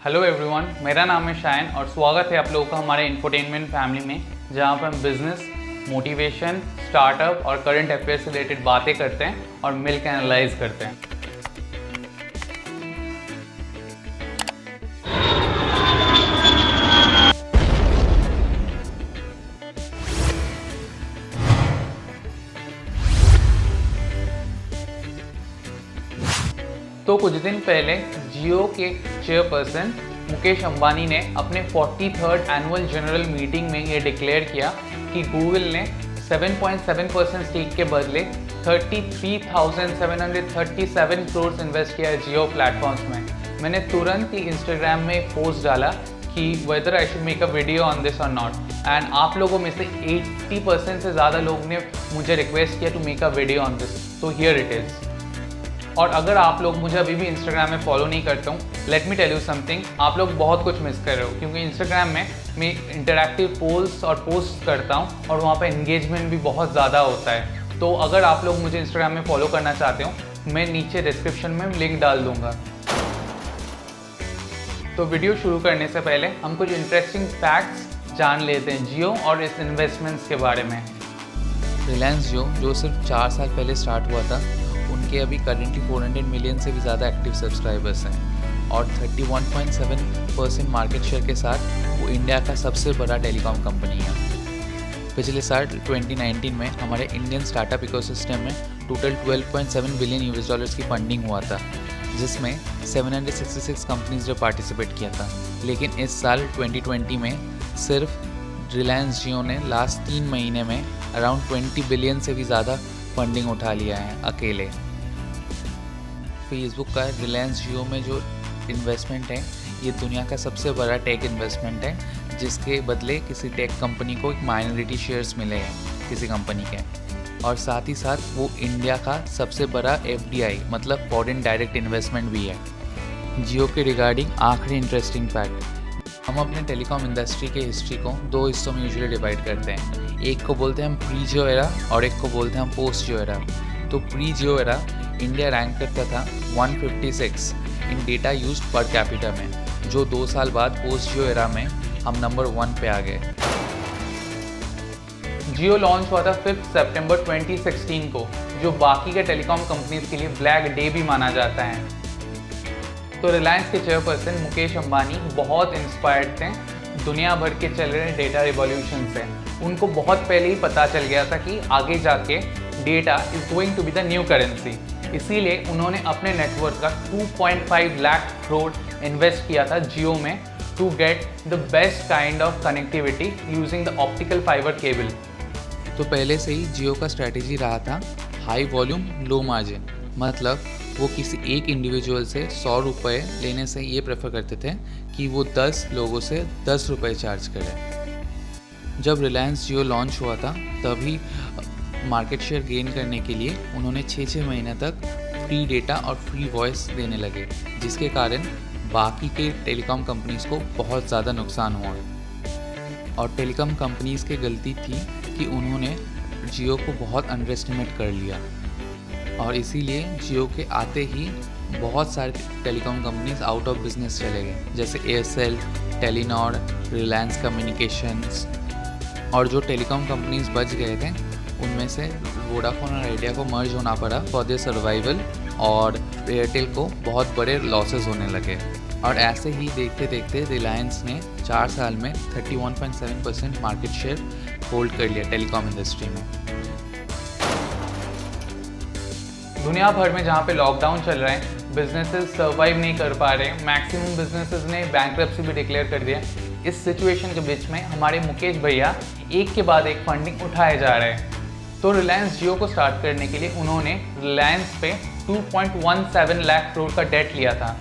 Hello everyone, मेरा नाम है शायन और स्वागत है आप लोगों का हमारे इंफोटेनमेंट फैमिली में, जहां पर हम बिजनेस, मोटिवेशन, स्टार्टअप और करंट अफेयर्स से रिलेटेड बातें करते हैं और मिलकर एनालाइज करते हैं। तो कुछ दिन पहले जियो के चेयरपर्सन मुकेश अंबानी ने अपने 43rd एनुअल जनरल मीटिंग में ये डिक्लेयर किया कि गूगल ने 7.7% स्टेक के बदले 33,737 करोड़ इन्वेस्ट किया है जियो प्लेटफॉर्म्स में। मैंने तुरंत ही इंस्टाग्राम में पोस्ट डाला कि whether I should make a video on this और नॉट, एंड आप लोगों में से 80% से ज़्यादा लोग ने मुझे रिक्वेस्ट किया to make a video on this, तो हियर इट इज़। और अगर आप लोग मुझे अभी भी इंस्टाग्राम में फॉलो नहीं करते हो, let me tell you something, आप लोग बहुत कुछ मिस कर रहे हो, क्योंकि इंस्टाग्राम में मैं इंटरैक्टिव पोल्स और पोस्ट करता हूँ और वहाँ पे एंगेजमेंट भी बहुत ज़्यादा होता है। तो अगर आप लोग मुझे इंस्टाग्राम में फॉलो करना चाहते हो, मैं नीचे डिस्क्रिप्शन में लिंक डाल दूँगा। तो वीडियो शुरू करने से पहले हम कुछ इंटरेस्टिंग फैक्ट्स जान लेते हैं जियो और इस इन्वेस्टमेंट्स के बारे में। रिलायंस जियो जो सिर्फ 4 साल पहले स्टार्ट हुआ था, उनके अभी करेंटली 400 मिलियन से भी ज़्यादा एक्टिव सब्सक्राइबर्स हैं और 31.7% मार्केट शेयर के साथ वो इंडिया का सबसे बड़ा टेलीकॉम कंपनी है। पिछले साल 2019 में हमारे इंडियन स्टार्टअप इकोसिस्टम में टोटल $12.7 बिलियन की फंडिंग हुआ था, जिसमें 766 कंपनीज ने पार्टिसिपेट किया था। लेकिन इस साल 2020 में सिर्फ रिलायंस जियो ने लास्ट 3 महीने में अराउंड 20 बिलियन से भी ज़्यादा फंडिंग उठा लिया है अकेले। फेसबुक का रिलायंस जियो में जो इन्वेस्टमेंट है, ये दुनिया का सबसे बड़ा टेक इन्वेस्टमेंट है, जिसके बदले किसी टेक कंपनी को एक माइनॉरिटी शेयर्स मिले हैं किसी कंपनी के, और साथ ही साथ वो इंडिया का सबसे बड़ा FDI मतलब फॉरेन डायरेक्ट इन्वेस्टमेंट भी है। जियो के रिगार्डिंग आखिरी इंटरेस्टिंग फैक्ट, हम अपने टेलीकॉम इंडस्ट्री के हिस्ट्री को 2 हिस्सों में यूजुअली डिवाइड करते हैं। एक को बोलते हैं हम प्री जियो एरा और एक को बोलते हैं हम पोस्ट जियो एरा। तो प्री जियो एरा इंडिया रैंक करता था 156 इन डेटा यूज्ड पर कैपिटा में, जो 2 साल बाद पोस्ट जियो एरा में हम नंबर 1 पे आ गए। जियो लॉन्च हुआ था 5 सितंबर 2016 को, जो बाकी के टेलीकॉम कंपनीज के लिए ब्लैक डे भी माना जाता है। तो रिलायंस के चेयरपर्सन मुकेश अंबानी बहुत इंस्पायर्ड थे दुनिया भर के चल रहे डेटा रिवॉल्यूशन से। उनको बहुत पहले ही पता चल गया था कि आगे जाके data is going to be the new currency, इसीलिए उन्होंने अपने नेटवर्क का 2.5 लाख करोड़ इन्वेस्ट किया था जियो में to get the best kind of connectivity using the optical fibre cable. तो पहले से ही जियो का स्ट्रैटेजी रहा था हाई वॉल्यूम लो मार्जिन, मतलब वो किसी एक इंडिविजुअल से 100 रुपये लेने से ये प्रेफर करते थे कि वो 10 लोगों से 10 रुपये चार्ज करें। जब रिलायंस जियो लॉन्च हुआ था, तभी मार्केट शेयर गेन करने के लिए उन्होंने 6 महीने तक फ्री डेटा और फ्री वॉइस देने लगे, जिसके कारण बाकी के टेलीकॉम कंपनीज़ को बहुत ज़्यादा नुकसान हुआ। और टेलीकॉम कंपनीज़ की गलती थी कि उन्होंने जियो को बहुत अंडर एस्टिमेट कर लिया, और इसीलिए जियो के आते ही बहुत सारे telecom companies out of business चले गए, जैसे एयरसेल, टेलीनॉर, रिलायंस कम्युनिकेशंस। और जो टेलीकॉम कंपनीज बच गए थे, उनमें से वोडाफोन और आइडिया को मर्ज होना पड़ा फॉर देयर सर्वाइवल, और एयरटेल को बहुत बड़े लॉसेस होने लगे। और ऐसे ही देखते देखते रिलायंस ने 4 साल में 31.7% मार्केट शेयर होल्ड कर लिया टेलीकॉम इंडस्ट्री में। दुनिया भर में जहाँ पे लॉकडाउन चल रहा है, बिजनेसेस सर्वाइव नहीं कर पा रहे, मैक्सिमम बिजनेसेस ने बैंकरप्सी भी डिक्लेयर कर दिया। इस सिचुएशन के बीच में हमारे मुकेश भैया एक के बाद एक फंडिंग उठाए जा रहे हैं। तो रिलायंस जियो को स्टार्ट करने के लिए उन्होंने रिलायंस पे 2.17 लाख करोड़ का डेट लिया था,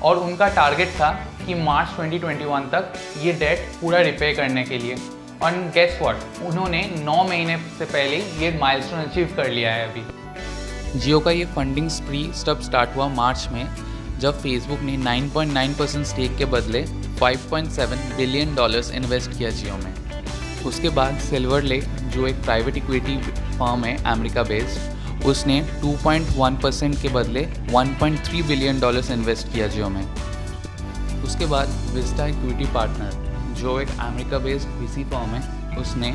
और उनका टारगेट था कि मार्च 2021 तक ये डेट पूरा रिपे करने के लिए। और गेस व्हाट, उन्होंने 9 महीने से पहले ये माइलस्टोन अचीव कर लिया है अभी। जियो का ये फंडिंग स्प्री तब स्टार्ट हुआ मार्च में, जब फेसबुक ने 9.9% स्टेक के बदले $5.7 बिलियन इन्वेस्ट किया जियो में। उसके बाद सिल्वर लेक, जो एक प्राइवेट इक्विटी फर्म है अमेरिका बेस्ड, उसने 2.1% के बदले $1.3 बिलियन इन्वेस्ट किया जियो में। उसके बाद विस्टा इक्विटी पार्टनर जो एक अमेरिका बेस्ड वीसी फर्म है, उसने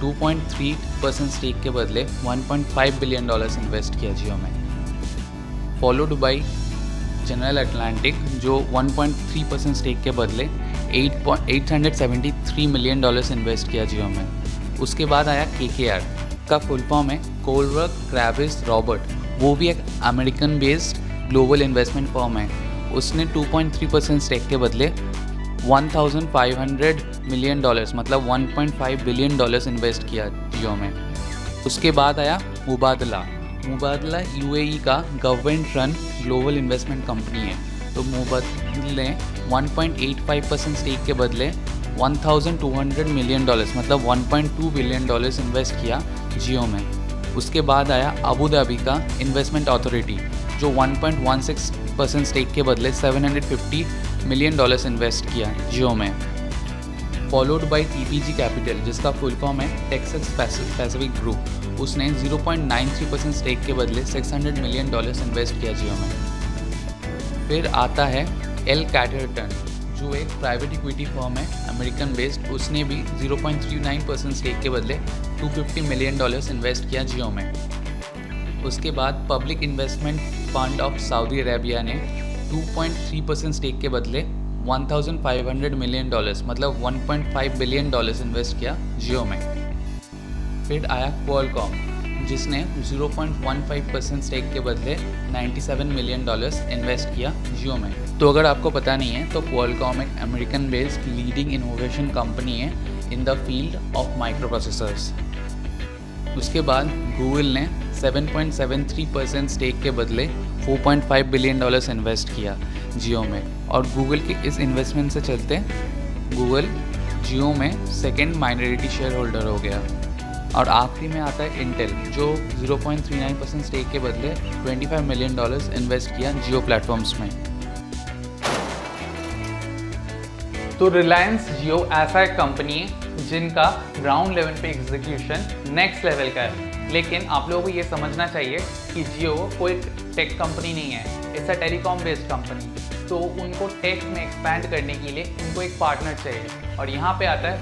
2.3% स्टेक के बदले $1.5 बिलियन इन्वेस्ट किया जियो में। फॉलोड बाय जनरल अटलांटिक जो 1.3% स्टेक के बदले $873 मिलियन इन्वेस्ट किया जियो में। उसके बाद आया KKR का फुल फॉर्म है कोलवर्क क्रेविस रॉबर्ट, वो भी एक American based global investment firm है। उसने 2.3% स्टेक के बदले $1,500 मिलियन मतलब $1.5 बिलियन इन्वेस्ट किया जियो में। उसके बाद आया मुबादला UAE का government run global investment company है। तो मुबादला ने 1.85% स्टेक के बदले $1,200 मिलियन मतलब $1.2 बिलियन इन्वेस्ट किया जियो में। उसके बाद आया अबू धाबी का इन्वेस्टमेंट अथॉरिटी जो 1.16% स्टेक के बदले $750 मिलियन इन्वेस्ट किया जियो में। फॉलोड बाय TPG कैपिटल जिसका फुल फॉर्म है टेक्सास पैसिफिक ग्रुप, उसने 0.93% स्टेक के बदले $600 मिलियन इन्वेस्ट किया जियो में। फिर आता है एल कैटरटन जो एक प्राइवेट इक्विटी फर्म है अमेरिकन बेस्ड, उसने भी 0.39% स्टेक के बदले $250 मिलियन इन्वेस्ट किया जियो में। उसके बाद public investment fund of Saudi Arabia ने 2.3% स्टेक के बदले $1,500 मिलियन मतलब $1.5 बिलियन इन्वेस्ट किया जियो में। फिर आया क्वालकॉम जिसने 0.15% स्टेक के बदले $97 मिलियन इन्वेस्ट किया जियो में। तो अगर आपको पता नहीं है तो क्वालकॉम एक American based leading innovation company है in the field of micro processors. उसके बाद गूगल ने 7.73% स्टेक के बदले $4.5 बिलियन इन्वेस्ट किया जियो में, और गूगल के इस इन्वेस्टमेंट से चलते गूगल जियो में सेकेंड माइनॉरिटी शेयर होल्डर हो गया। और आखिरी में आता है इंटेल जो 0.39% स्टेक के बदले $25 मिलियन इन्वेस्ट किया जियो प्लेटफॉर्म्स में। तो रिलायंस जियो ऐसा एक कंपनी है जिनका ग्राउंड लेवल पे एग्जीक्यूशन नेक्स्ट लेवल का है, लेकिन आप लोगों को ये समझना चाहिए कि जियो कोई टेक कंपनी नहीं है, it's a telecom based company. तो उनको टेक में एक्सपैंड करने के लिए उनको एक पार्टनर चाहिए, और यहाँ पे आता है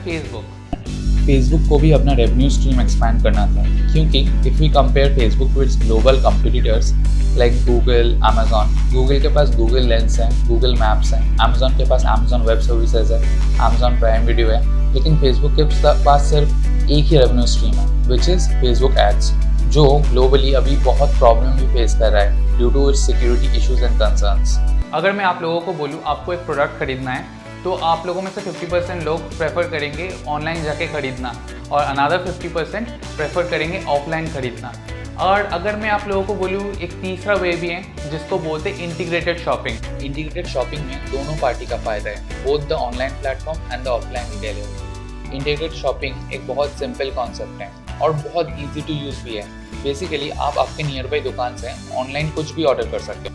फेसबुक को भी अपना रेवेन्यू स्ट्रीम एक्सपैंड करना था, क्योंकि if we compare Facebook to its global competitors like Google, Amazon, Google के पास गूगल लेंस है, गूगल मैप्स है, अमेजॉन के पास अमेजॉन वेब सर्विसेज है, अमेजॉन प्राइम वीडियो है, लेकिन फेसबुक के पास सिर्फ एक ही रेवेन्यू स्ट्रीम है विच इज़ फेसबुक एड्स, जो ग्लोबली अभी बहुत प्रॉब्लम भी फेस कर रहा है due to its security issues and concerns. अगर मैं आप लोगों को बोलूँ आपको एक प्रोडक्ट खरीदना है तो आप लोगों में से 50% लोग प्रेफर करेंगे ऑनलाइन जाके खरीदना, और अनदर 50% प्रेफर करेंगे ऑफलाइन खरीदना। और अगर मैं आप लोगों को बोलूँ एक तीसरा वे भी है जिसको बोलते हैं इंटीग्रेटेड शॉपिंग। इंटीग्रेटेड शॉपिंग में दोनों पार्टी का फायदा है, both the online platform and the offline retailer. Integrated shopping एक बहुत सिंपल कॉन्सेप्ट है और बहुत ईजी टू यूज़ भी है। बेसिकली आप आपके नियर बाई दुकान से ऑनलाइन कुछ भी ऑर्डर कर सकते हो।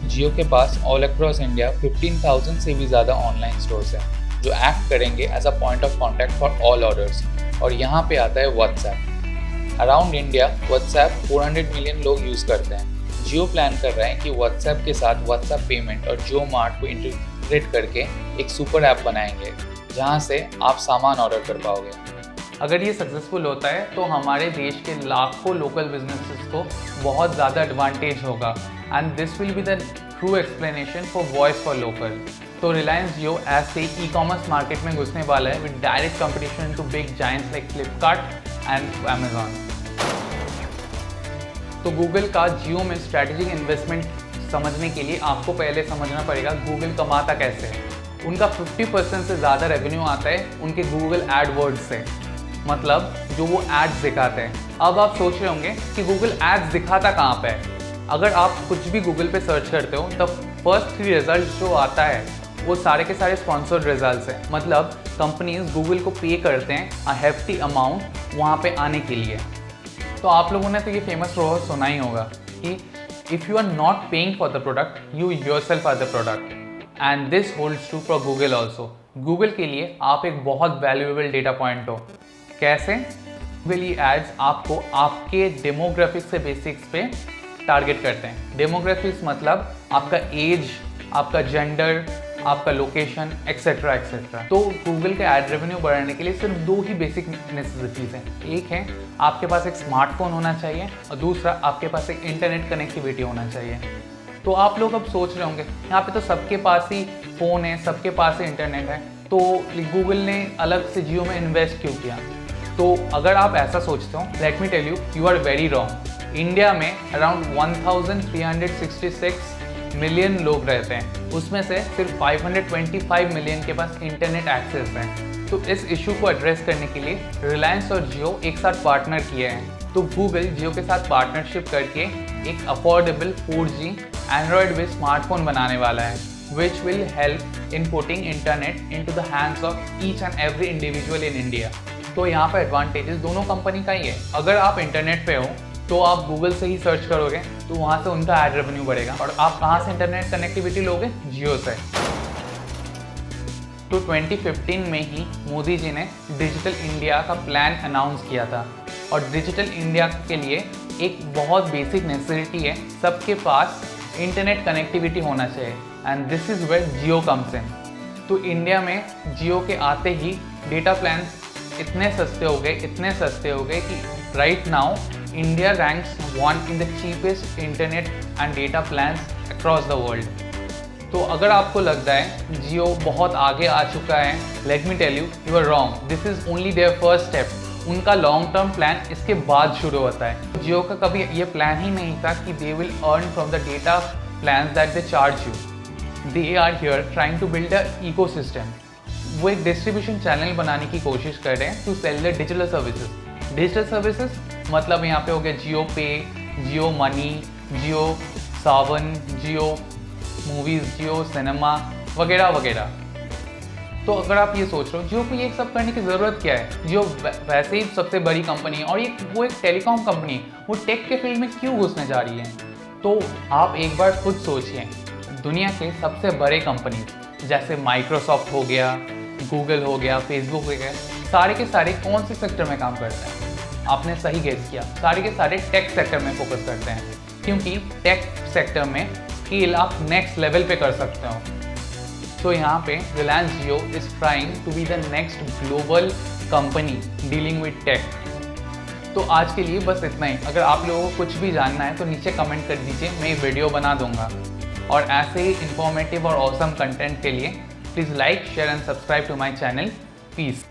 जियो के पास ऑल अक्रॉस इंडिया 15,000 से भी ज़्यादा ऑनलाइन स्टोर्स हैं जो एक्ट करेंगे as a point of contact for all orders. और यहाँ पे आता है WhatsApp. Around India WhatsApp 400 million लोग यूज़ करते हैं। जियो प्लान कर रहे हैं कि व्हाट्सएप के साथ व्हाट्सएप पेमेंट और जियो मार्ट को इंटीग्रेट करके एक सुपर ऐप बनाएंगे जहाँ से आप सामान ऑर्डर कर पाओगे। अगर ये सक्सेसफुल होता है तो हमारे देश के लाखों लोकल बिजनेसेस को बहुत ज़्यादा एडवांटेज होगा, and this will be the true explanation for voice for local. तो रिलायंस जियो ऐसे ई कॉमर्स मार्केट में घुसने वाला है with direct competition to big giants like Flipkart and Amazon. तो गूगल का जियो में स्ट्रैटेजिक इन्वेस्टमेंट समझने के लिए आपको पहले समझना पड़ेगा गूगल कमाता कैसे है। उनका 50% से ज़्यादा रेवेन्यू आता है उनके गूगल एडवर्ड्स से, मतलब जो वो एड्स दिखाते हैं। अब आप सोच रहे होंगे कि गूगल एड्स दिखाता कहाँ पे है। अगर आप कुछ भी गूगल पे सर्च करते हो तब फर्स्ट 3 रिजल्ट जो आता है वो सारे के सारे स्पॉन्सर्ड रिजल्ट्स हैं, मतलब कंपनीज गूगल को पे करते हैं अ हेफ्टी अमाउंट वहाँ पे आने के लिए। तो आप लोगों ने तो ये फेमस प्रोवर्ब सुना ही होगा कि if you are not paying for the product you yourself are the product, and this holds true for Google also. Google के लिए आप एक बहुत वैल्यूएबल डेटा पॉइंट हो। कैसे? गूगल ये एड्स आपको आपके डेमोग्राफिक्स से बेसिक्स पे टारगेट करते हैं। डेमोग्राफिक्स मतलब आपका एज, आपका जेंडर, आपका लोकेशन एक्सेट्रा एक्सेट्रा। तो गूगल के एड रेवेन्यू बढ़ाने के लिए सिर्फ 2 ही बेसिक नेसेसिटीज़ हैं। एक है आपके पास एक स्मार्टफोन होना चाहिए और दूसरा आपके पास एक इंटरनेट कनेक्टिविटी होना चाहिए। तो आप लोग अब सोच रहे होंगे यहाँ पे तो सबके पास ही फ़ोन है, सबके पास ही इंटरनेट है, तो गूगल ने अलग से जियो में इन्वेस्ट क्यों किया? तो अगर आप ऐसा सोचते हो, let me tell you, you are very wrong. India में अराउंड 1366 मिलियन लोग रहते हैं, उसमें से सिर्फ 525 मिलियन के पास इंटरनेट एक्सेस है। तो इस इशू को एड्रेस करने के लिए रिलायंस और जियो एक साथ पार्टनर किए हैं। तो गूगल जियो के साथ पार्टनरशिप करके एक affordable 4G Android based smartphone बनाने वाला है, which will help in putting internet into the hands of each and every individual in India। तो यहाँ पर एडवांटेजेस दोनों कंपनी का ही है। अगर आप इंटरनेट पे हो तो आप गूगल से ही सर्च करोगे तो वहाँ से उनका एड रेवेन्यू बढ़ेगा। और आप कहाँ से इंटरनेट कनेक्टिविटी लोगे? जियो से। तो 2015 में ही मोदी जी ने डिजिटल इंडिया का प्लान अनाउंस किया था। और डिजिटल इंडिया के लिए एक बहुत बेसिक नेसेसिटी है, सबके पास इंटरनेट कनेक्टिविटी होना चाहिए, and this is where Jio comes in. तो इंडिया में जियो के आते ही डेटा प्लान्स इतने सस्ते हो गए कि right now India ranks 1 in the cheapest internet and data plans across the world. तो अगर आपको लगता है जियो बहुत आगे आ चुका है, let me tell you, you are wrong. This is only their first step. उनका लॉन्ग टर्म प्लान इसके बाद शुरू होता है। जियो का कभी ये प्लान ही नहीं था कि they will earn from the data plans that they charge you. They are here trying to build an ecosystem. वो एक डिस्ट्रीब्यूशन चैनल बनाने की कोशिश कर रहे हैं to sell the digital services. Digital services मतलब यहाँ पे हो गया Jio pay, Jio money, Jio Saavn, Jio movies, Jio cinema वगैरह वगैरह। तो अगर आप ये सोच रहे हो जियो को ये सब करने की ज़रूरत क्या है, जियो वैसे ही सबसे बड़ी कंपनी है और वो एक टेलीकॉम कंपनी है, वो टेक के फील्ड में क्यों घुसने जा रही है? तो आप एक बार खुद सोचिए, दुनिया के सबसे बड़े कंपनी जैसे माइक्रोसॉफ्ट हो गया, गूगल हो गया, फेसबुक हो गया, सारे के सारे कौन से सेक्टर में काम करते हैं? आपने सही गेस किया, सारे के सारे टेक सेक्टर में फोकस करते हैं, क्योंकि टेक सेक्टर में स्केल आप नेक्स्ट लेवल पे कर सकते हो। तो यहाँ पे Reliance Jio is trying to be the next global company dealing with tech. तो आज के लिए बस इतना ही। अगर आप लोगों को कुछ भी जानना है तो नीचे कमेंट कर दीजिए, मैं वीडियो बना दूंगा। और ऐसे ही इंफॉर्मेटिव और ऑसम कंटेंट के लिए please like, share and subscribe to my channel. Piece.